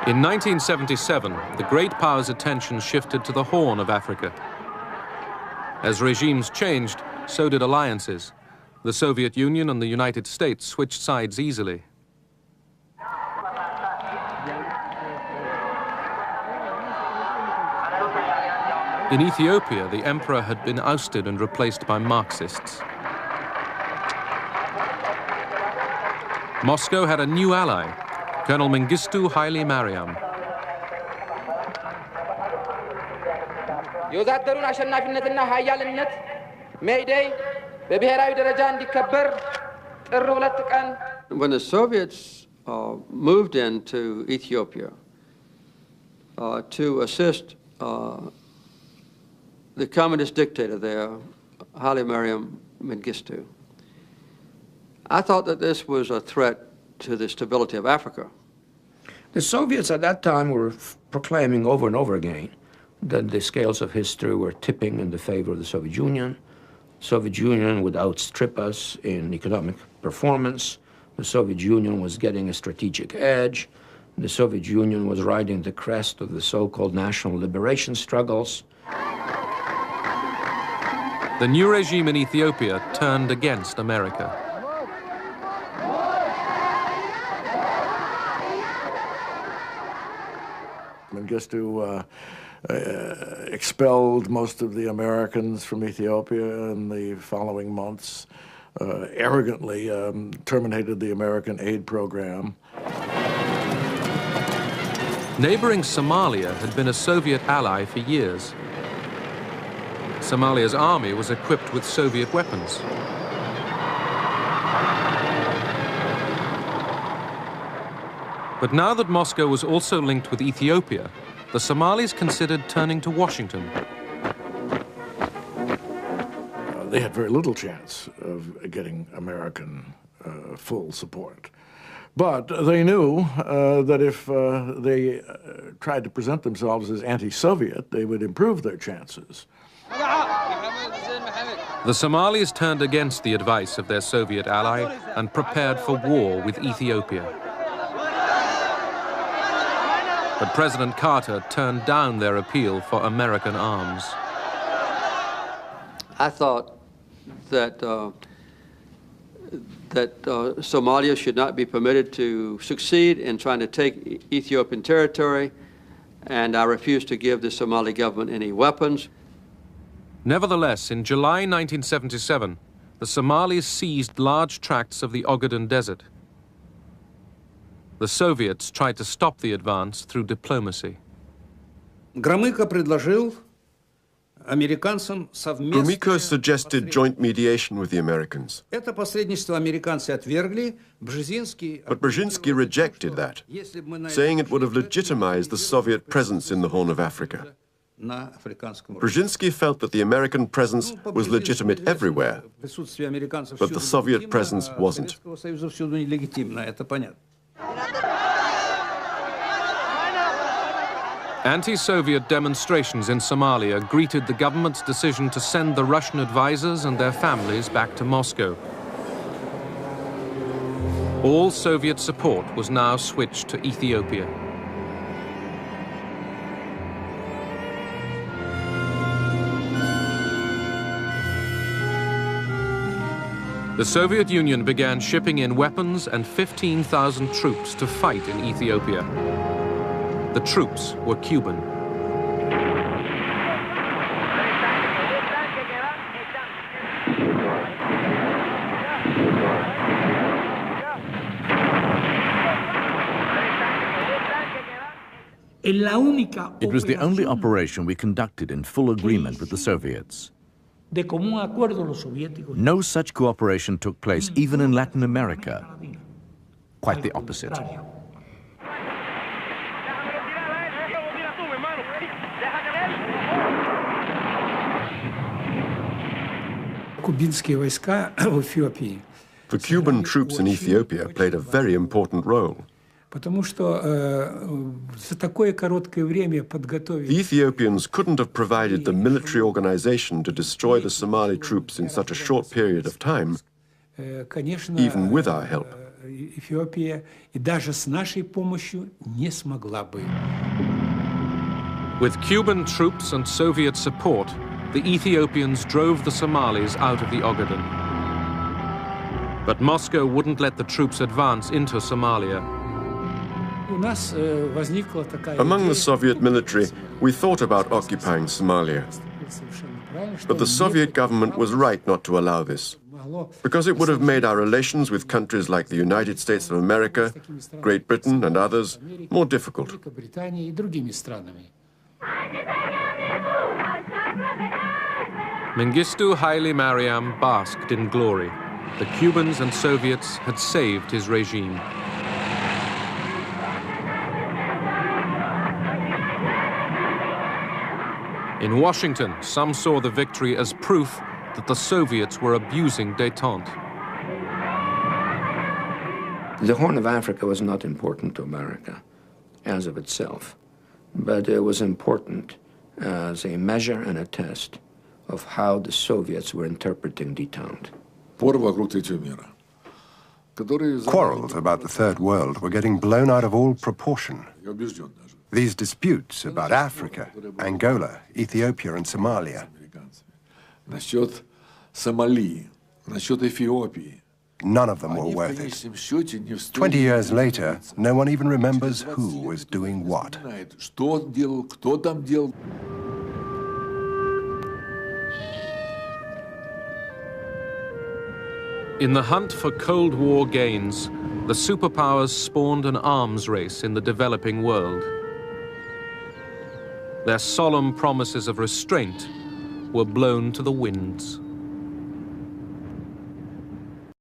In 1977, the great powers' attention shifted to the Horn of Africa. As regimes changed, so did alliances. The Soviet Union and the United States switched sides easily. In Ethiopia, the emperor had been ousted and replaced by Marxists. Moscow had a new ally, Colonel Mengistu Haile Mariam. የወዛደሩን አሸናፊነትና ኃያልነት ሜይዴይ በብሔራዊ ደረጃ እንዲከበር ጥር 2 ቀን When the Soviets moved into Ethiopia to assist the communist dictator there, Haile Mariam Mengistu, I thought that this was a threat to the stability of Africa. The Soviets at that time were proclaiming over and over again that the scales of history were tipping in the favor of the Soviet Union. The Soviet Union would outstrip us in economic performance. The Soviet Union was getting a strategic edge. The Soviet Union was riding the crest of the so-called national liberation struggles. The new regime in Ethiopia turned against America. Mengistu expelled most of the Americans from Ethiopia in the following months, arrogantly terminated the American aid program. Neighboring Somalia had been a Soviet ally for years. Somalia's army was equipped with Soviet weapons. But now that Moscow was also linked with Ethiopia, the Somalis considered turning to Washington. They had very little chance of getting American full support. But they knew that if they tried to present themselves as anti-Soviet, they would improve their chances. The Somalis turned against the advice of their Soviet ally and prepared for war with Ethiopia. But President Carter turned down their appeal for American arms. I thought that Somalia should not be permitted to succeed in trying to take Ethiopian territory, and I refused to give the Somali government any weapons. Nevertheless, in July 1977, the Somalis seized large tracts of the Ogaden Desert. The Soviets tried to stop the advance through diplomacy. Gromyko suggested joint mediation with the Americans. But Brzezinski rejected that, saying it would have legitimized the Soviet presence in the Horn of Africa. Brzezinski felt that the American presence was legitimate everywhere, but the Soviet presence wasn't. Anti-Soviet demonstrations in Somalia greeted the government's decision to send the Russian advisors and their families back to Moscow. All Soviet support was now switched to Ethiopia. The Soviet Union began shipping in weapons and 15,000 troops to fight in Ethiopia. The troops were Cuban. It was the only operation we conducted in full agreement with the Soviets. No such cooperation took place even in Latin America. Quite the opposite. The Cuban troops in Ethiopia played a very important role. The Ethiopians couldn't have provided the military organization to destroy the Somali troops in such a short period of time, even with our help. Эфиопия и даже с нашей помощью не смогла бы. With Cuban troops and Soviet support, the Ethiopians drove the Somalis out of the Ogaden. But Moscow wouldn't let the troops advance into Somalia. Among the Soviet military, we thought about occupying Somalia. But the Soviet government was right not to allow this, because it would have made our relations with countries like the United States of America, Great Britain and others more difficult. Mengistu Haile Mariam basked in glory. The Cubans and Soviets had saved his regime. In Washington, some saw the victory as proof that the Soviets were abusing détente. The Horn of Africa was not important to America as of itself, but it was important as a measure and a test of how the Soviets were interpreting détente. Quarrels about the Third World were getting blown out of all proportion. These disputes about Africa, Angola, Ethiopia and Somalia. None of them were worth it. 20 years later, no one even remembers who was doing what. In the hunt for Cold War gains, the superpowers spawned an arms race in the developing world. Their solemn promises of restraint were blown to the winds.